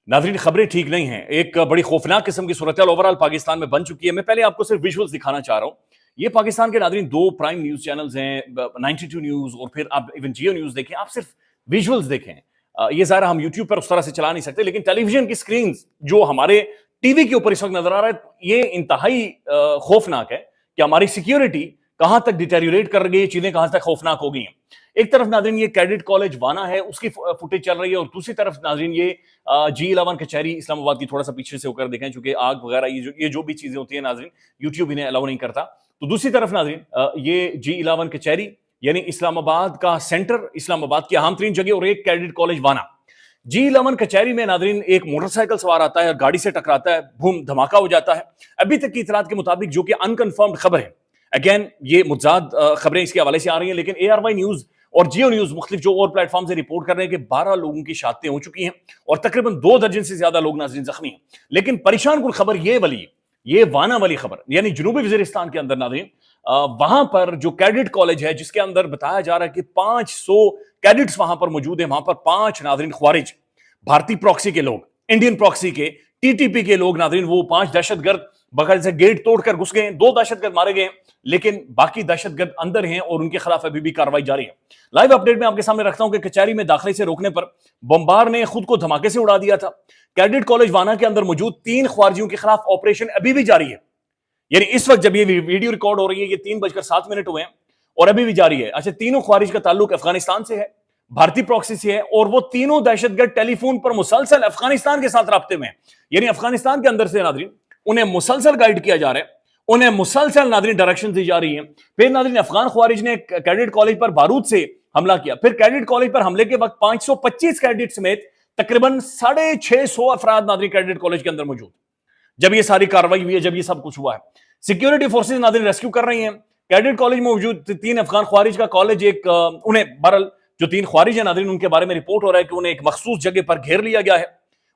नाज़रीन, खबरें ठीक नहीं हैं। एक बड़ी खौफनाक किस्म की सूरत ओवरऑल पाकिस्तान में बन चुकी है। मैं पहले आपको सिर्फ विजुअल्स दिखाना चाह रहा हूँ। ये पाकिस्तान के नाज़रीन दो प्राइम न्यूज़ चैनल्स हैं, 92 न्यूज़ और फिर आप इवन जियो न्यूज़ देखें, आप सिर्फ विजुअल्स देखें। ये ज़ाहिर हम यूट्यूब पर उस तरह से चला नहीं सकते, लेकिन टेलीविजन की स्क्रीन जो हमारे टीवी के ऊपर इस वक्त नजर आ रहा है, ये इंतहाई खौफनाक है कि हमारी सिक्योरिटी कहां तक डिटेरियोरेट कर गई, चीजें कहां तक खौफनाक हो गई हैं। एक तरफ नाज़रीन ये कैडेट कॉलेज वाना है, उसकी फुटेज चल रही है, और दूसरी तरफ नाज़रीन ये G11 कचहरी इस्लामाबाद की थोड़ा सा पीछे से होकर देखें, चूंकि आग वगैरह ये जो भी चीजें होती है नाज़रीन, यूट्यूब इन्हें अलाउ नहीं करता। तो दूसरी तरफ नाज़रीन ये G11 कचहरी यानी इस्लामाबाद का सेंटर, इस्लामाबाद की अहम तरीन जगह, और एक कैडेट कॉलेज वाना। G11 कचहरी में नाज़रीन एक मोटरसाइकिल सवार आता है, गाड़ी से टकराता है, बूम धमाका हो जाता है। अभी तक की इतलात के मुताबिक, जो कि अनकन्फर्म्ड खबर है, अगेन ये मुतजाद खबरें इसके हवाले से आ रही हैं, लेकिन ARY न्यूज और जियो न्यूज मुख्तलिफ जो और प्लेटफॉर्म से रिपोर्ट कर रहे हैं कि 12 लोगों की शहादतें हो चुकी हैं और तकरीबन 2 दर्जन से ज्यादा लोग नाज़रीन जख्मी हैं। लेकिन परेशान कुल खबर ये वाना वाली खबर, यानी जनूबी वजीरिस्तान के अंदर नाज़रीन वहां पर जो कैडेट कॉलेज है, जिसके अंदर बताया जा रहा है कि 500 कैडेट्स वहां पर मौजूद है। वहां पर 5 नाज़रीन ख्वारिज, भारतीय प्रॉक्सी के लोग, इंडियन प्रॉक्सी के, TTP के लोग नाज़रीन, वो 5 दहशतगर्द बकायदा से गेट तोड़कर घुस गए। 2 दहशतगर्द मारे गए, लेकिन बाकी दहशतगर्द अंदर हैं और उनके खिलाफ अभी भी कार्रवाई जारी है। लाइव अपडेट में आपके सामने रखता हूं कि कचहरी में दाखिले से रोकने पर बमबार ने खुद को धमाके से उड़ा दिया था। कैडेट कॉलेज वाना के अंदर मौजूद 3 ख्वारिजियों के खिलाफ ऑपरेशन अभी भी जारी है। यानी इस वक्त जब ये वीडियो रिकॉर्ड हो रही है, ये 3:07 हुए हैं और अभी भी जारी है। अच्छा, तीनों ख्वारिज का ताल्लुक अफगानिस्तान से है, भारतीय प्रॉक्सी से है, और वो तीनों दहशतगर्द टेलीफोन पर मुसलसल अफगानिस्तान के साथ राब्ते में है। यानी अफगानिस्तान के अंदर से नाज़रीन उन्हें मुसलसल गाइड किया जा रहा है, उन्हें मुसलसल नाज़रीन डायरेक्शन दी जा रही है। फिर नाज़रीन अफगान ख्वारिज ने कैडेट कॉलेज पर बारूद से हमला किया। फिर कैडेट कॉलेज पर हमले के वक्त 525 कैडेट समेत तकरीबन 650 अफराद नाज़रीन कैडेट कॉलेज के अंदर मौजूद। जब ये सारी कार्रवाई हुई है, जब ये सब कुछ हुआ है, सिक्योरिटी फोर्सेज नाज़रीन रेस्क्यू कर रही हैं। कैडेट कॉलेज में मौजूद 3 अफगान ख्वारिज का कॉलेज, उन्हें बहरहाल जो 3 ख्वारिज है नाज़रीन, उनके बारे में रिपोर्ट हो रहा है कि उन्हें एक मखसूस जगह पर घेर लिया गया है,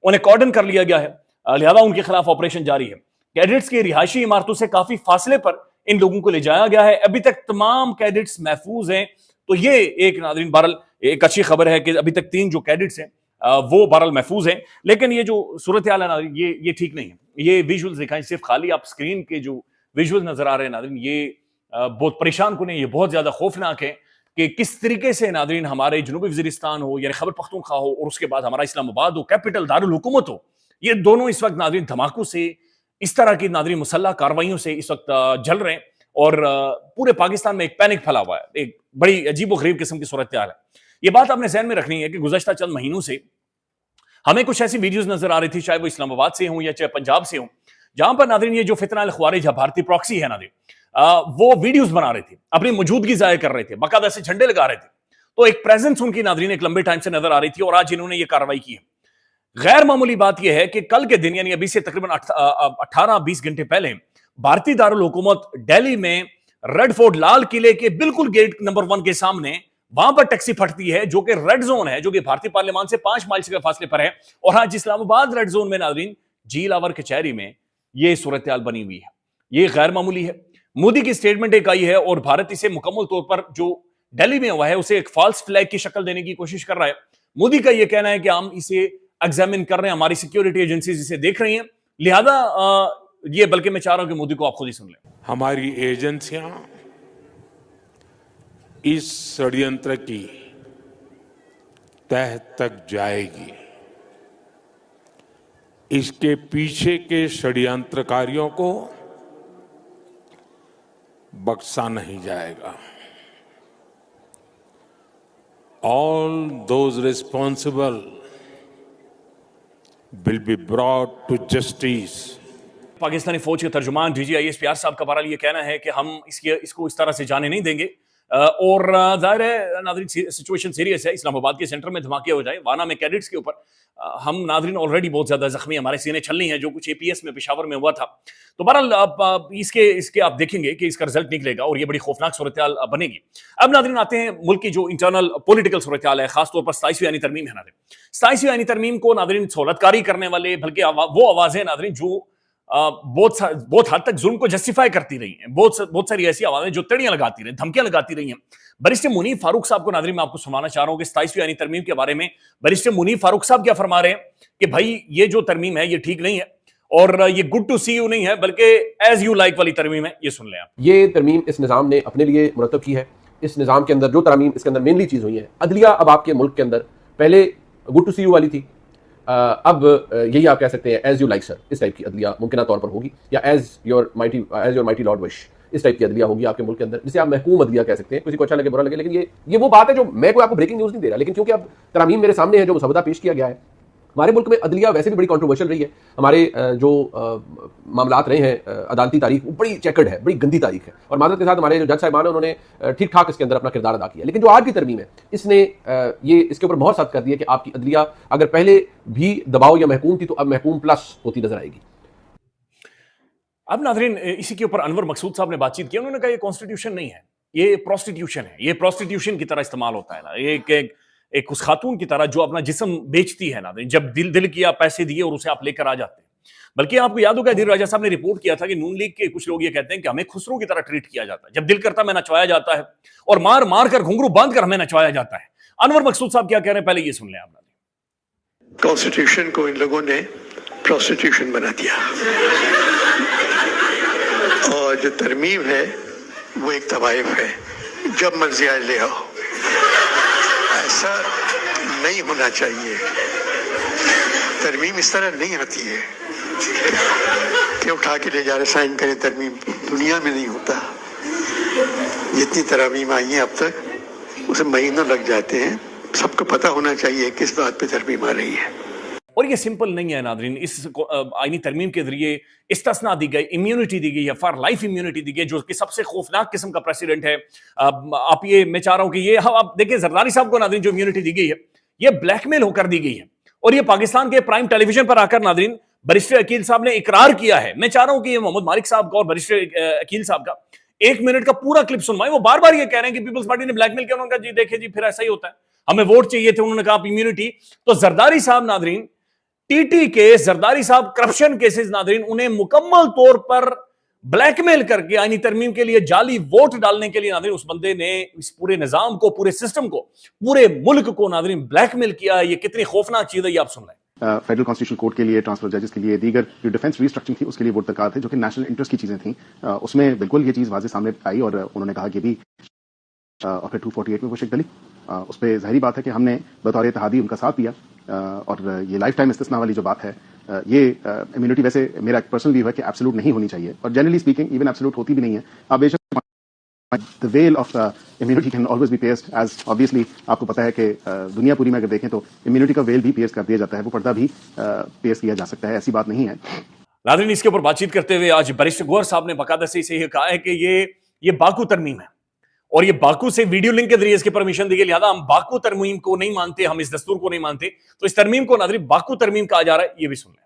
उन्हें कॉर्डन कर लिया गया है, लिहाजा उनके खिलाफ ऑपरेशन जारी है। कैडेट्स की रिहायशी इमारतों से काफी फासले पर इन लोगों को ले जाया गया है। अभी तक तमाम कैडेट्स महफूज हैं। तो ये एक नाज़रीन बहरहाल एक अच्छी खबर है कि अभी तक 3 जो कैडेट्स हैं वो बहरहाल महफूज हैं। लेकिन ये जो सूरत हाल है नाज़रीन, ये ठीक नहीं है। ये विजुअल्स दिखाएं, सिर्फ खाली आप स्क्रीन के जो विजुअल्स नजर आ रहे हैं नाज़रीन, ये बहुत परेशान कुन है, ये बहुत ज्यादा खौफनाक है कि किस तरीके से नाज़रीन हमारे जनूबी वजीरिस्तान हो, यानी खैबर पख्तूनख्वा हो, और उसके बाद हमारा इस्लामाबाद हो, कैपिटल दारुल हुकूमत हो, ये दोनों इस वक्त नाज़रीन धमाकों से, इस तरह की नाज़रीन मुसल्लह कार्रवाइयों से इस वक्त जल रहे हैं, और पूरे पाकिस्तान में एक पैनिक फैला हुआ है। एक बड़ी अजीब गरीब किस्म की सूरत हाल है। ये बात आपने ज़हन में रखनी है कि गुज़श्ता चंद महीनों से हमें कुछ ऐसी वीडियोस नजर आ रही थी, चाहे वो इस्लामाबाद से हों या चाहे पंजाब से हों, जहां पर नाज़रीन ये जो फितना अल ख्वारिज है, भारतीय प्रॉक्सी है नाज़रीन, वो वीडियोस बना रहे थे, अपनी मौजूदगी जाहिर कर रहे थे, बाकायदा से झंडे लगा रहे थे। तो एक प्रेजेंस उनकी नाज़रीन एक लंबे टाइम से नजर आ रही थी, और आज इन्होंने ये कार्रवाई की है। गैर मामूली बात यह है कि कल के दिन, यानी अभी से तकरीबन 18-20 घंटे पहले, भारतीय दारुल हुकूमत दिल्ली में रेड फोर्ट लाल किले के बिल्कुल गेट नंबर 1 के सामने वहां पर टैक्सी फटती है, जो कि रेड जोन है, जो कि भारतीय पार्लियामान से 5 माइल के फासले पर है। और आज इस्लामाबाद रेड जोन में नाज़रीन G11 कचहरी में यह सूरत हाल बनी हुई है। यह गैर मामूली है। मोदी की स्टेटमेंट एक आई है और भारत इसे मुकम्मल तौर पर जो दिल्ली में हुआ है उसे एक फॉल्स फ्लैग की शक्ल देने की कोशिश कर रहा है। मोदी का यह कहना है कि हम इसे एग्जामिन कर रहे हैं, हमारी सिक्योरिटी एजेंसीज इसे देख रही हैं, लिहाजा ये, बल्कि मैं चाह रहा हूं कि मोदी को आप खुद ही सुन लें। हमारी एजेंसियां इस षड्यंत्र की तह तक जाएगी। इसके पीछे के षड्यंत्रकारियों को बख्शा नहीं जाएगा। All those responsible will be brought to justice. Pakistani फौज के तर्जुमान DGISPR साहब का बहरहाल ये कहना है कि हम इसको इस तरह से जाने नहीं देंगे, और जाहिर है नाज़रीन सिचुएशन सीरियस है। इस्लामाबाद के सेंटर में धमाके हो जाए, वाना में कैडेट्स के ऊपर, हम नाज़रीन ऑलरेडी बहुत ज्यादा जख्मी, हमारे सीने छलनी है, जो कुछ APS में पेशावर में हुआ था। तो बहरहाल आप इसके आप देखेंगे कि इसका रिजल्ट निकलेगा और ये बड़ी खौफनाक सूरत हाल बनेगी। अब नाज़रीन आते हैं मुल्क की जो इंटरनल पॉलिटिकल सूरत हाल है, खासतौर पर 27वीं आईनी तरमीम है नाज़रीन। 27वीं आईनी तरमीम को नाज़रीन सहूलतकारी करने वाले, बल्कि वो आवाजें नाज़रीन जो बहुत हद तक जुल्म को जस्टिफाई करती रही हैं। बहुत सारी ऐसी आवाजें जो तड़ियां लगाती रही, धमकियां लगाती रही हैं। बैरिस्टर मुनीफ फारूक साहब को नाज़रीन मैं आपको सुनाना चाह रहा हूं कि 27वीं आईनी तरमीम के बारे में बैरिस्टर मुनीफ फारूक साहब क्या फरमा रहे हैं कि भाई ये जो तरमीम है ये ठीक नहीं है और ये गुड टू सी यू नहीं है, बल्कि एज यू लाइक वाली तरमीम है। ये सुन लें आप। ये तरमीम इस निज़ाम ने अपने लिए मुरतब की है। इस निज़ाम के अंदर जो तरमीम इसके अंदर मेनली चीज़ हुई है, अदलिया अब आपके मुल्क के अंदर पहले गुड टू सी यू वाली थी, अब यही आप कह सकते हैं एज यू लाइक सर, इस टाइप की अदलिया मुमकिन तौर पर होगी, या as your mighty lord wish, इस टाइप की अदलिया होगी आपके मुल्क के अंदर, जिसे आप महकूम अदलिया कह सकते हैं। किसी को अच्छा लगे बुरा लगे, लेकिन ये वो बात है जो मैं कोई आपको ब्रेकिंग न्यूज़ नहीं दे रहा, लेकिन क्योंकि अब तरामीम मेरे सामने है, जो मुसवदा पेश किया गया है। हमारे मुल्क में अदलिया वैसे भी बड़ी कंट्रोवर्शियल रही है। हमारे जो मामलात रहे हैं अदालती तारीख, वो बड़ी चेकर्ड है, बड़ी गंदी तारीख है, और माजरत के साथ हमारे जो जज साहिबान हैं उन्होंने ठीक ठाक इसके अंदर अपना किरदार अदा किया। लेकिन जो आज की तरमीम है, इसने ये इसके ऊपर बहुत सख्त कर दिया कि आपकी अदलिया अगर पहले भी दबाव या महकूम थी, तो अब महकूम प्लस होती नजर आएगी। अब नाज़रीन इसी के ऊपर अनवर मकसूद साहब ने बातचीत की। उन्होंने कहा ये कॉन्स्टिट्यूशन नहीं है, ये प्रोस्टिट्यूशन है। ये प्रोस्टिट्यूशन की तरह इस्तेमाल होता है ना, एक उस खातून की तरह जो अपना जिस्म बेचती है ना, जब दिल किया पैसे दिए और उसे आप लेकर आ जाते हैं। बल्कि आपको याद होगा अदील राजा साहब ने रिपोर्ट किया था कि नून लीग के कुछ लोग ये कहते हैं कि हमें खुसरो की तरह ट्रीट किया जाता है, जब दिल करता हमें नचवाया जाता है और मार मार कर घुंघरू बांध कर हमें नचवाया जाता है। अनवर मकसूद साहब क्या कह रहे हैं, पहले ये सुन लें आप। कॉन्स्टिट्यूशन को इन लोगों ने प्रोस्टिट्यूशन बना दिया और जो तरमीम है वो एक तवाइफ है, जब मर्जी आज ले आओ। ऐसा नहीं होना चाहिए। तरमीम इस तरह नहीं होती है कि उठा के ले जा रहे साइन करें। तरमीम दुनिया में नहीं होता। जितनी तरमीम आई हैं अब तक उसे महीनों लग जाते हैं। सबको पता होना चाहिए किस बात पे तरमीम आ रही है। और ये सिंपल नहीं है नादरीन। इस आईनी तरमीम के जरिए इस्तिस्ना दी गई, इम्यूनिटी दी गई है, फॉर लाइफ इम्यूनिटी दी गई, जो कि सबसे खौफनाक किस्म का प्रेसिडेंट है। आप ये मैं चाह रहा हूं कि ये आप देखिए, जरदारी साहब को नादरीन जो इम्यूनिटी दी गई है, ये ब्लैकमेल होकर दी गई है। और ये पाकिस्तान के प्राइम टेलीविजन पर आकर नादरीन बैरिस्टर अकील साहब ने इकरार किया है। मैं चाह रहा हूं कि ये मोहम्मद मालिक साहब का और बैरिस्टर अकील साहब का 1 मिनट का पूरा क्लिप सुनवाएं। वो बार बार ये कह रहे हैं कि पीपल्स पार्टी ने ब्लैकमेल किया। उन्होंने कहा जी देखे जी फिर ऐसा ही होता है, हमें वोट चाहिए थे, उन्होंने कहा आप इम्यूनिटी। तो जरदारी साहब नादरीन, टीटी केस, जरदारी साहब करप्शन केसेस नादरीन, उन्हें मुकम्मल तौर पर ब्लैकमेल करके आईनी तरमीम के लिए जाली वोट डालने के लिए नादरीन उस बंदे ने इस पूरे निजाम को, पूरे सिस्टम को, पूरे मुल्क को नादरीन ब्लैकमेल किया है। ये कितनी खौफनाक चीज है, ये आप सुन लें। फेडरल कॉन्स्टिट्यूशन कोर्ट के लिए, ट्रांसफर जजेस के लिए, दीगर जो डिफेंस रीस्ट्रक्चरिंग थी उसके लिए वोट दरकार थे, जो कि नेशनल इंटरेस्ट की चीजें थी। उसमें बिल्कुल ये चीज वाजे सामने आई और उन्होंने कहा कि भी और फिर 248 में वो शेख दली, उस पर जाहिर बात है कि हमने बतौर इत्तेहादी उनका साथ दिया। और ये लाइफ टाइम इस्तिस्ना वाली जो बात है, ये इम्यूनिटी वैसे मेरा एक पर्सनल व्यू है कि एब्सोल्यूट नहीं होनी चाहिए, और जनरली स्पीकिंग इवन एब्सोल्यूट होती भी नहीं है। अब बेशक the well of immunity can always be pierced, as obviously आपको पता है कि दुनिया पूरी में अगर देखें तो इम्यूनिटी का वेल भी पियर्स कर दिया जाता है, वो पर्दा भी पियर्स किया जा सकता है, ऐसी बात नहीं है। नाज़रीन इसके ऊपर बातचीत करते हुए आज बैरिस्टर गौहर साहब ने बाकायदा से इसे कहा है कि ये बाकू तरमीम है और ये बाकू से वीडियो लिंक के जरिए इसकी परमिशन दी गई, लिहाजा हम बाकू तरमीम को नहीं मानते, हम इस दस्तूर को नहीं मानते। तो इस तरमीम को नाज़रीन बाकू तरमीम कहा जा रहा है, ये भी सुन लें।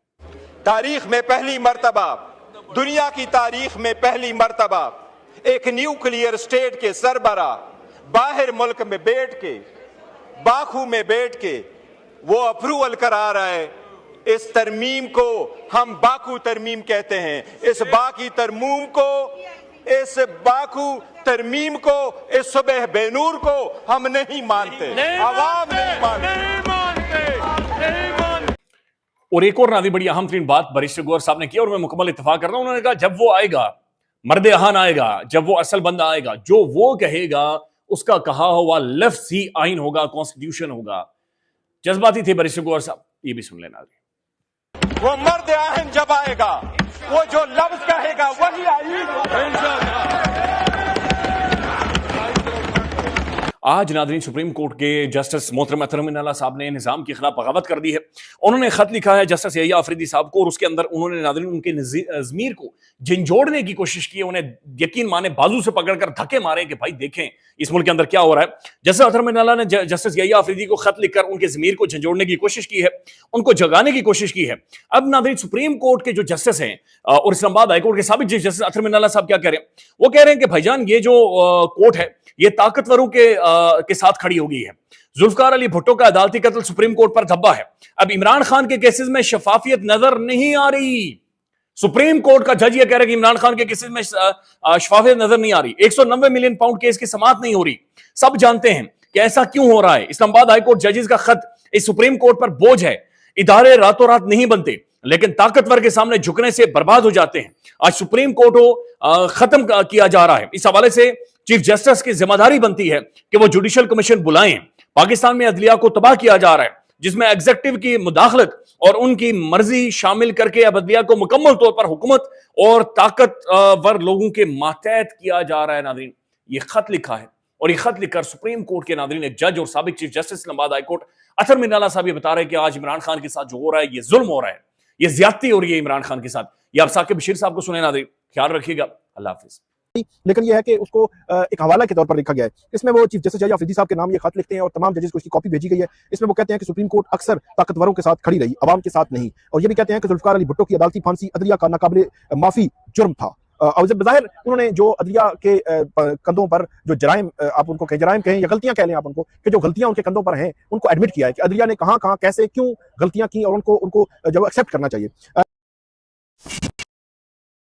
तारीख में पहली मर्तबा, दुनिया की तारीख में पहली मर्तबा एक न्यूक्लियर स्टेट के सरबरा बाहर मुल्क में बैठ के, बाकू में बैठ के वो अप्रूवल करा रहा है। इस तरमीम को हम बाकू तरमीम कहते हैं। इस बाकी तरमीम को, इस बाकू तरमीम को, इस सुबह बेनूर को हम नहीं मानते, आवाम नहीं मानते। और एक और नाज़रीन बड़ी अहम तरीन बात बैरिस्टर गौहर साहब ने की और मैं मुकम्मल इत्तेफाक कर रहा हूं। उन्होंने कहा जब वो आएगा, मर्द अहान आएगा, जब वो असल बंदा आएगा, जो वो कहेगा उसका कहा हुआ लफ्ज़ ही आइन होगा, कॉन्स्टिट्यूशन होगा। जज्बाती थे बैरिस्टर गौहर साहब, ये भी सुन लेना। वो मर्द आहन जब आएगा, वो जो लफ्ज कहेगा वही आइन होगा। आज नाज़रीन सुप्रीम कोर्ट के जस्टिस मोहतरम अतहर अमीन अल्लाह साहब ने निज़ाम के खिलाफ बगावत कर दी है। उन्होंने खत लिखा है जस्टिस यहिया अफरीदी साहब को और उसके अंदर उन्होंने नाज़रीन उनके ज़मीर को झंझोड़ने की कोशिश की है, उन्हें यकीन माने बाजू से पकड़कर धक्के मारे कि भाई देखें इस मुल्क के अंदर क्या हो रहा है। जस्टिस अतहर अमीन अल्लाह ने जस्टिस यहिया अफरीदी को खत लिखकर उनके ज़मीर को झंझोड़ने की कोशिश की है, उनको जगाने की कोशिश की है। अब नाज़रीन सुप्रीम कोर्ट के जो जस्टिस हैं और इस्लामाबाद हाई कोर्ट के साबिक चीफ जस्टिस अतहर अमीन अल्लाह साहब क्या कह रहे हैं, वो कह रहे हैं कि भाईजान ये जो कोर्ट है ये ताकतवरों के साथ खड़ी हो गई है। जुल्फकार अली भुट्टो का अदालती कत्ल सुप्रीम कोर्ट पर धब्बा है। अब इमरान खान के केसेस में शफाफियत नजर नहीं आ रही। सुप्रीम कोर्ट का जज ये कह रहा है कि इमरान खान के केसेस में शफाफियत नजर नहीं आ रही, 190 मिलियन पाउंड केस की समाअत नहीं हो रही। सब जानते हैं कि ऐसा क्यों हो रहा है। इस्लामाबाद हाईकोर्ट जजेस का खत इस सुप्रीम कोर्ट पर बोझ है। इदारे रातों रात नहीं बनते, लेकिन ताकतवर के सामने झुकने से बर्बाद हो जाते हैं। आज सुप्रीम कोर्ट को खत्म किया जा रहा है। इस हवाले से चीफ जस्टिस की जिम्मेदारी बनती है कि वो जुडिशियल कमीशन बुलाएं। पाकिस्तान में अदलिया को तबाह किया जा रहा है, जिसमें एग्जीक्यूटिव की मुदाखलत और उनकी मर्जी शामिल करके अब अदलिया को मुकम्मल तौर पर हुकूमत और ताकतवर लोगों के मातहत किया जा रहा है। नाज़रीन, ये खत लिखा है और ये खत लिखकर सुप्रीम कोर्ट के नाज़रीन एक जज और साबिक chief justice Islamabad high court Athar Minallah साहब ये बता रहे हैं कि आज इमरान खान के साथ जो हो रहा है ये जुल्म हो रहा है, ये ज्यादती हो रही है इमरान खान के साथ। ये आप साकिब बशीर साहब को सुने। नाज़रीन, ख्याल रखिएगा। अल्लाह हाफिज। लेकिन यह है कि उसको एक हवाला के तौर पर लिखा गया है। इसमें वो चीफ जस्टिस जज अफरीदी साहब के नाम ये खत लिखते हैं और तमाम जजेस को इसकी कॉपी भेजी गई है। इसमें वो कहते हैं कि सुप्रीम कोर्ट अक्सर ताकतवरों के साथ खड़ी रही, अवाम के साथ नहीं। और ये भी कहते हैं कि जुल्फिकार अली भुट्टो की अदालती फांसी अदलिया का नाकाबिले माफी जुर्म था। और जब बज़ाहिर उन्होंने जो अदलिया के कंधों पर जो जराइम, आप उनको जराइम कहें या गलतियां कह लें आप उनको, कि जो गलतियां उनके कंधों पर हैं उनको एडमिट किया है कि अदलिया ने कहाँ कैसे क्यों गलतियां की और उनको जब एक्सेप्ट करना चाहिए।